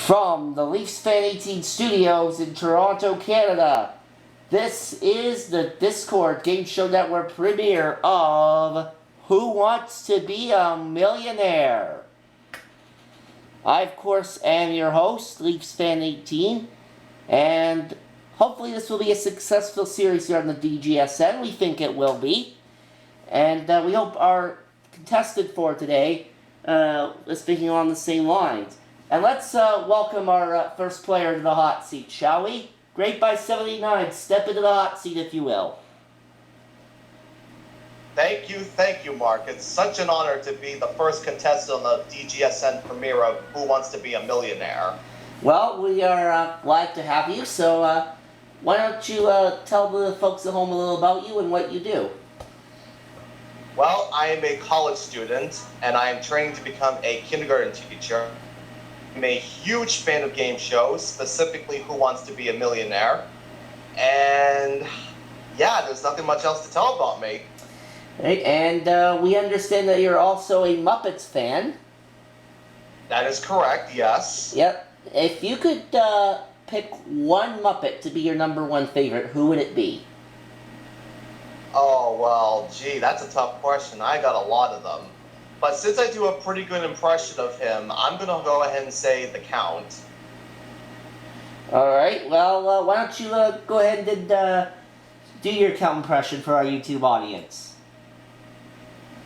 From the Leafs Fan 18 studios in Toronto, Canada, this is the Discord Game Show Network premiere of Who Wants to Be a Millionaire? I, of course, am your host, Leafs Fan 18, and hopefully this will be a successful series here on the DGSN. We think it will be. And we hope our contestant for today is thinking along the same lines. And let's welcome our first player to the hot seat, shall we? Great by 79, step into the hot seat if you will. Thank you, Mark. It's such an honor to be the first contestant on the DGSN premiere of Who Wants to Be a Millionaire. Well, we are glad to have you, so why don't you tell the folks at home a little about you and what you do? Well, I am a college student, and I am training to become a kindergarten teacher. I'm a huge fan of game shows, specifically Who Wants to Be a Millionaire. And yeah, there's nothing much else to tell about me. Right, and we understand that you're also a Muppets fan. That is correct, yes. Yep. If you could pick one Muppet to be your #1 favorite, who would it be? Oh, well, gee, that's a tough question. I got a lot of them. But since I do a pretty good impression of him, I'm going to go ahead and say the Count. Alright, well, why don't you go ahead and do your Count impression for our YouTube audience?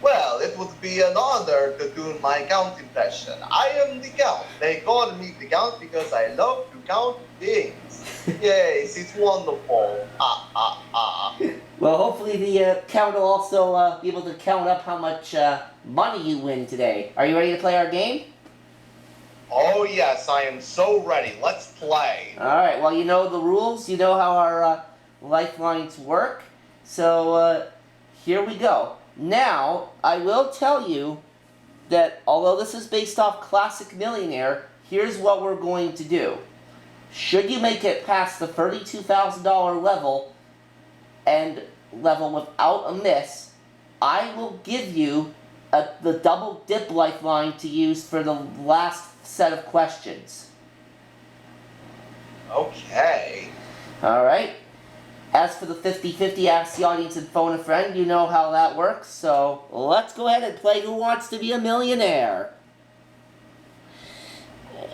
Well, it would be an honor to do my Count impression. I am the Count. They call me the Count because I love to count things. Yes, it's wonderful. Well, hopefully the Count will also be able to count up how much money you win today. Are you ready to play our game? Oh yes, I am so ready. Let's play. Alright, well you know the rules, you know how our lifelines work, so here we go. Now, I will tell you that although this is based off Classic Millionaire, here's what we're going to do. Should you make it past the $32,000 level and level without a miss, I will give you the double dip lifeline to use for the last set of questions. Okay. Alright. As for the 50-50 ask the audience and phone a friend, you know how that works, so let's go ahead and play Who Wants to Be a Millionaire?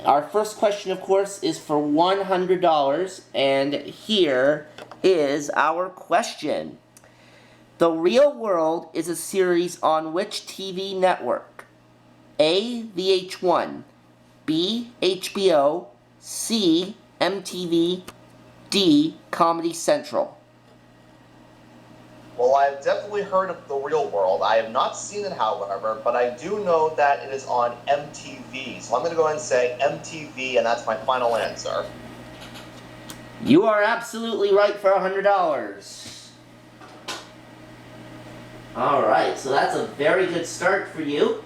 Our first question, of course, is for $100, and here is our question. The Real World is a series on which TV network? A. VH1, B. HBO, C. MTV, D. Comedy Central. Well, I've definitely heard of The Real World. I have not seen it, however, but I do know that it is on MTV. So I'm going to go ahead and say MTV, and that's my final answer. You are absolutely right for $100. Alright, so that's a very good start for you.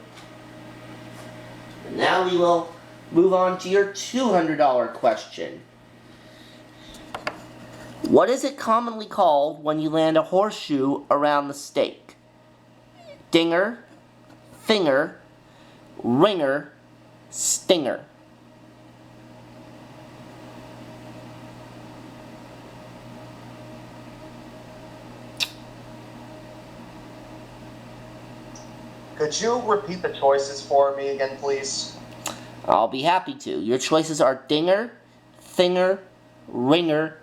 And now we will move on to your $200 question. What is it commonly called when you land a horseshoe around the stake? Dinger, finger, ringer, stinger. Could you repeat the choices for me again, please? I'll be happy to. Your choices are dinger, finger, ringer,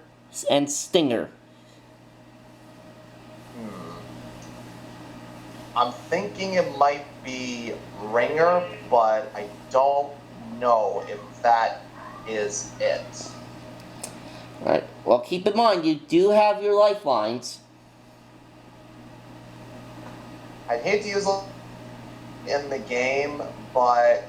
and stinger. I'm thinking it might be ringer, but I don't know if that is it. Alright, well keep in mind you do have your lifelines. I'd hate to use it in the game, but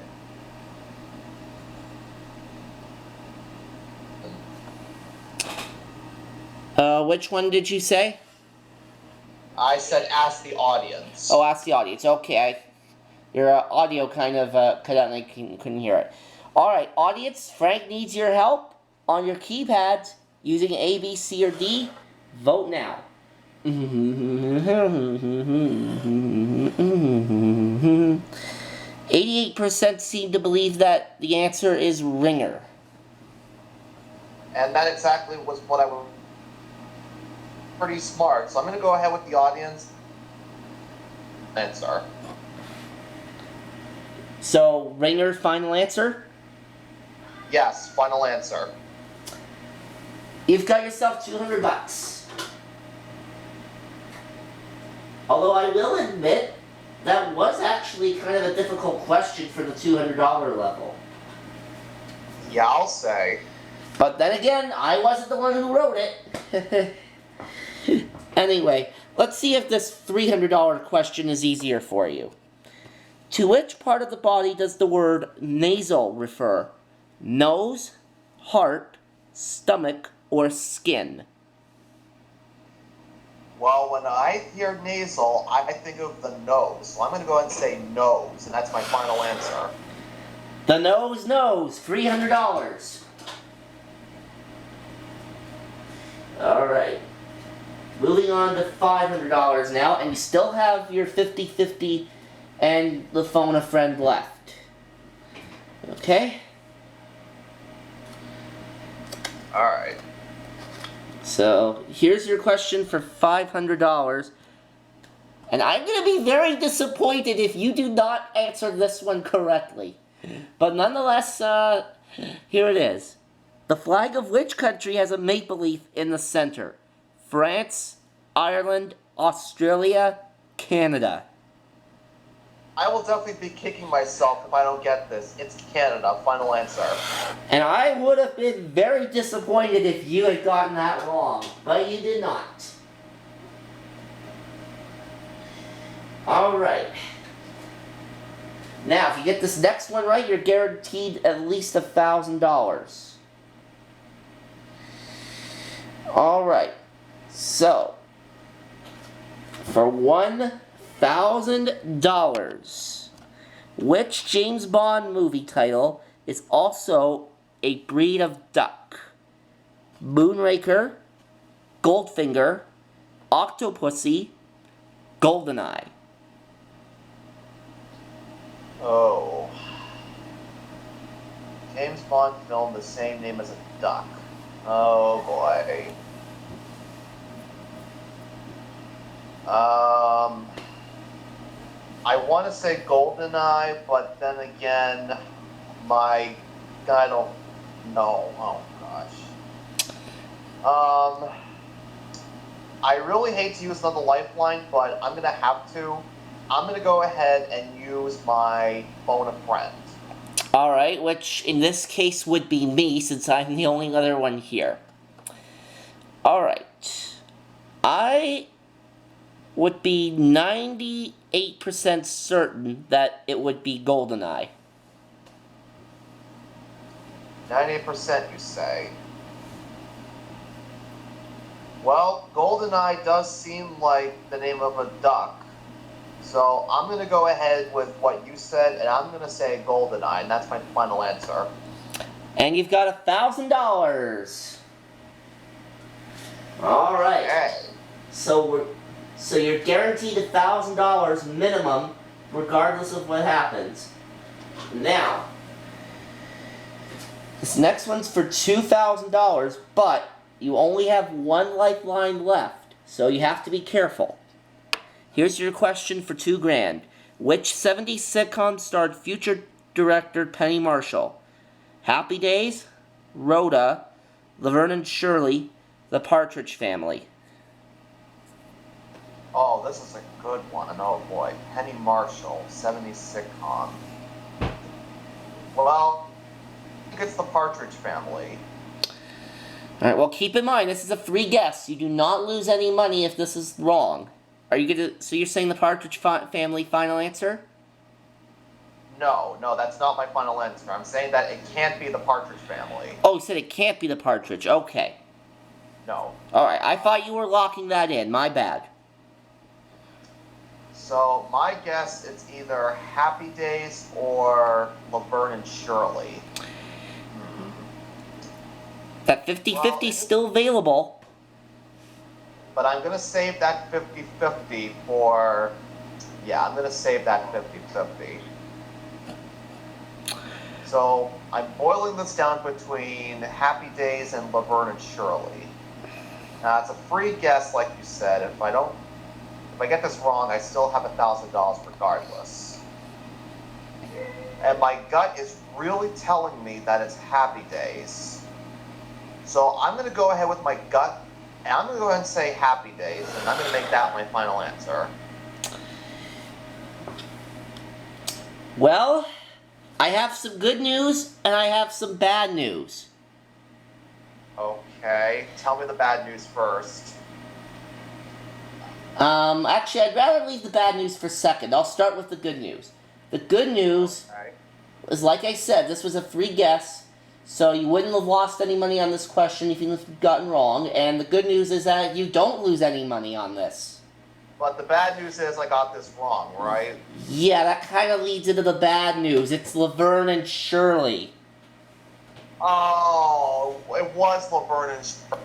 Which one did you say? I said ask the audience. Oh, ask the audience. Okay, your audio kind of cut out and I couldn't hear it. Alright, audience, Frank needs your help on your keypads using A, B, C, or D. Vote now. 88% seem to believe that the answer is ringer. And that exactly was what I was pretty smart. So I'm going to go ahead with the audience answer. So, Ringer, final answer? Yes, final answer. You've got yourself $200. Although I will admit, that was actually kind of a difficult question for the $200 level. Yeah, I'll say. But then again, I wasn't the one who wrote it. Anyway, let's see if this $300 question is easier for you. To which part of the body does the word nasal refer? Nose, heart, stomach, or skin? Well, when I hear nasal, I think of the nose. So I'm going to go ahead and say nose, and that's my final answer. The nose knows. $300. Alright. Moving on to $500 now, and you still have your 50-50 and the phone a friend left. Okay? Alright. So, here's your question for $500. And I'm going to be very disappointed if you do not answer this one correctly. But nonetheless, here it is. The flag of which country has a maple leaf in the center? France, Ireland, Australia, Canada. I will definitely be kicking myself if I don't get this. It's Canada. Final answer. And I would have been very disappointed if you had gotten that wrong, but you did not. Alright. Now, if you get this next one right, you're guaranteed at least $1,000. Alright. So, for $1,000, which James Bond movie title is also a breed of duck? Moonraker, Goldfinger, Octopussy, Goldeneye. Oh. James Bond film the same name as a duck. Oh boy. I want to say Goldeneye, but then again, I don't know. Oh gosh. I really hate to use another lifeline, but I'm gonna have to. I'm gonna go ahead and use my phone a friend. Alright, which in this case would be me, since I'm the only other one here. Alright. I would be 98% certain that it would be Goldeneye. 98% you say. Well, Goldeneye does seem like the name of a duck. So I'm going to go ahead with what you said, and I'm going to say Goldeneye, and that's my final answer. And you've got $1,000. Alright. Okay. So you're guaranteed $1,000 minimum, regardless of what happens. Now, this next one's for $2,000, but you only have one lifeline left, so you have to be careful. Here's your question for $2,000. Which 70s sitcom starred future director Penny Marshall? Happy Days, Rhoda, Laverne and Shirley, The Partridge Family. Oh, this is a good one. Oh boy. Penny Marshall, 70s sitcom. Well, I think it's The Partridge Family. Alright, well keep in mind, this is a free guess. You do not lose any money if this is wrong. Are you gonna, so you're saying The Partridge Family final answer? No, that's not my final answer. I'm saying that it can't be The Partridge Family. Oh, you said it can't be The Partridge. Okay. No. Alright, I thought you were locking that in. My bad. So, my guess, it's either Happy Days or Laverne and Shirley. That 50-50 is still available. But I'm going to save that 50-50 for... Yeah, I'm going to save that 50-50. So I'm boiling this down between Happy Days and Laverne and Shirley. Now it's a free guess, like you said. If I get this wrong, I still have $1,000 regardless. And my gut is really telling me that it's Happy Days. So I'm going to go ahead with my gut, and I'm going to go ahead and say Happy Days, and I'm going to make that my final answer. Well, I have some good news, and I have some bad news. Okay, tell me the bad news first. Actually, I'd rather leave the bad news for second. I'll start with the good news. The good news is, like I said, this was a free guess, so you wouldn't have lost any money on this question even if you'd gotten wrong, and the good news is that you don't lose any money on this. But the bad news is I got this wrong, right? Yeah, that kind of leads into the bad news. It's Laverne and Shirley. Oh, it was Laverne and Shirley.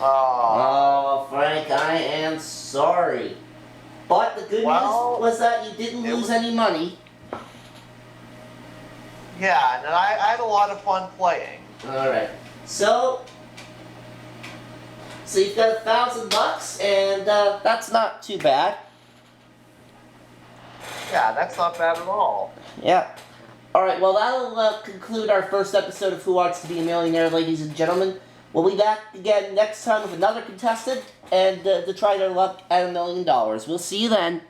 Oh, Frank, I am sorry. But the good news was that you didn't lose any money. Yeah, and I had a lot of fun playing. Alright. So you've got $1,000, and that's not too bad. Yeah, that's not bad at all. Yeah. Alright, well that'll conclude our first episode of Who Wants to Be a Millionaire, ladies and gentlemen. We'll be back again next time with another contestant, and to try their luck at $1 million. We'll see you then.